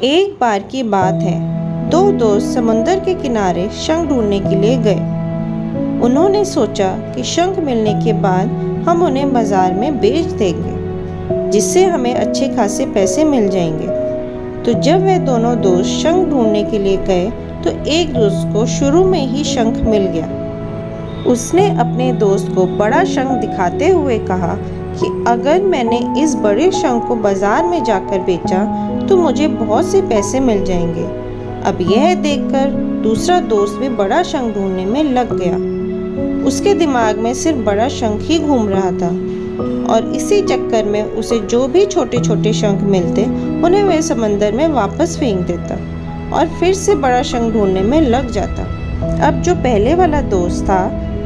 एक बार की बात है, दो दोस्त समुंदर के किनारे शंख ढूंढने के लिए गए। उन्होंने सोचा कि शंख मिलने के बाद हम उन्हें बाजार में बेच देंगे, जिससे हमें अच्छे खासे पैसे मिल जाएंगे। तो जब वे दोनों दोस्त शंख ढूंढने के लिए गए तो एक दोस्त को शुरू में ही शंख मिल गया। उसने अपने दोस्त को बड़ा शंख दिखाते हुए कहा कि अगर मैंने इस बड़े शंख को बाजार में जाकर बेचा तो मुझे बहुत से पैसे मिल जाएंगे। अब यह देखकर दूसरा दोस्त भी बड़ा शंख ढूंढने में लग गया। उसके दिमाग में सिर्फ बड़ा शंख ही घूम रहा था और इसी चक्कर में उसे जो भी छोटे छोटे शंख मिलते उन्हें वह समंदर में वापस फेंक देता और फिर से बड़ा शंख ढूंढने में लग जाता। अब जो पहले वाला दोस्त था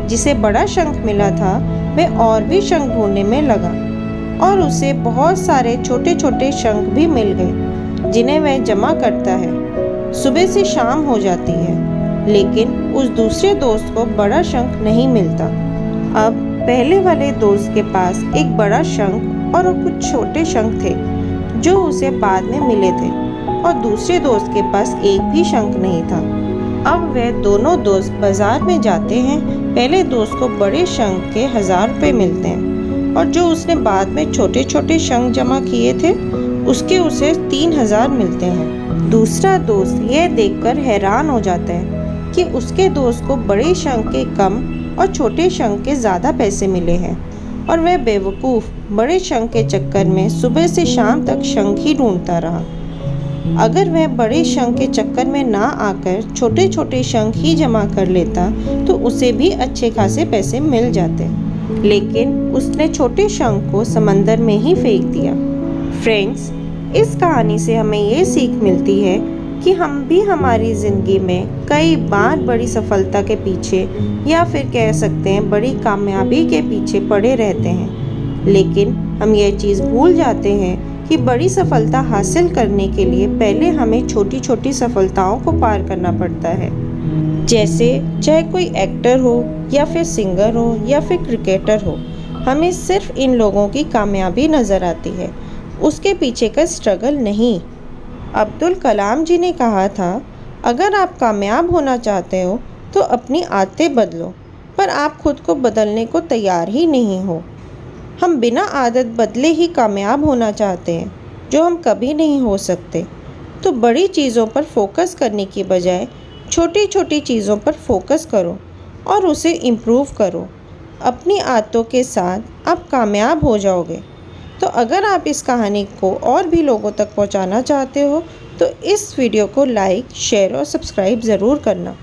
जिसे बड़ा शंख मिला था, वह और भी शंख ढूंढने में लगा और उसे बहुत सारे छोटे छोटे शंख भी मिल गए, जिन्हें वह जमा करता है। सुबह से शाम हो जाती है, लेकिन उस दूसरे दोस्त को बड़ा शंख नहीं मिलता। अब पहले वाले दोस्त के पास एक बड़ा शंख और कुछ छोटे शंख थे जो उसे बाद में मिले थे, और दूसरे दोस्त के पास एक भी शंख नहीं था। अब वे दोनों दोस्त बाजार में जाते हैं। पहले दोस्त को बड़े शंख के 1000 रुपये मिलते हैं और जो उसने बाद में छोटे छोटे शंख जमा किए थे उसके उसे 3000 मिलते हैं। दूसरा दोस्त यह देखकर हैरान हो जाता है कि उसके दोस्त को बड़े शंख के कम और छोटे शंख के ज़्यादा पैसे मिले हैं, और वह बेवकूफ़ बड़े शंख के चक्कर में सुबह से शाम तक शंख ही ढूंढता रहा। अगर वह बड़े शंख के चक्कर में ना आकर छोटे छोटे शंख ही जमा कर लेता तो उसे भी अच्छे खासे पैसे मिल जाते, लेकिन उसने छोटे शंख को समंदर में ही फेंक दिया। फ्रेंड्स, इस कहानी से हमें ये सीख मिलती है कि हम भी हमारी ज़िंदगी में कई बार बड़ी सफलता के पीछे या फिर कह सकते हैं बड़ी कामयाबी के पीछे पड़े रहते हैं, लेकिन हम ये चीज़ भूल जाते हैं कि बड़ी सफलता हासिल करने के लिए पहले हमें छोटी छोटी सफलताओं को पार करना पड़ता है। जैसे चाहे कोई एक्टर हो या फिर सिंगर हो या फिर क्रिकेटर हो, हमें सिर्फ इन लोगों की कामयाबी नज़र आती है, उसके पीछे का स्ट्रगल नहीं। अब्दुल कलाम जी ने कहा था, अगर आप कामयाब होना चाहते हो तो अपनी आदतें बदलो, पर आप खुद को बदलने को तैयार ही नहीं हो। हम बिना आदत बदले ही कामयाब होना चाहते हैं, जो हम कभी नहीं हो सकते। तो बड़ी चीज़ों पर फोकस करने की बजाय छोटी छोटी चीज़ों पर फोकस करो और उसे इम्प्रूव करो। अपनी आदतों के साथ आप कामयाब हो जाओगे। तो अगर आप इस कहानी को और भी लोगों तक पहुंचाना चाहते हो तो इस वीडियो को लाइक, शेयर और सब्सक्राइब ज़रूर करना।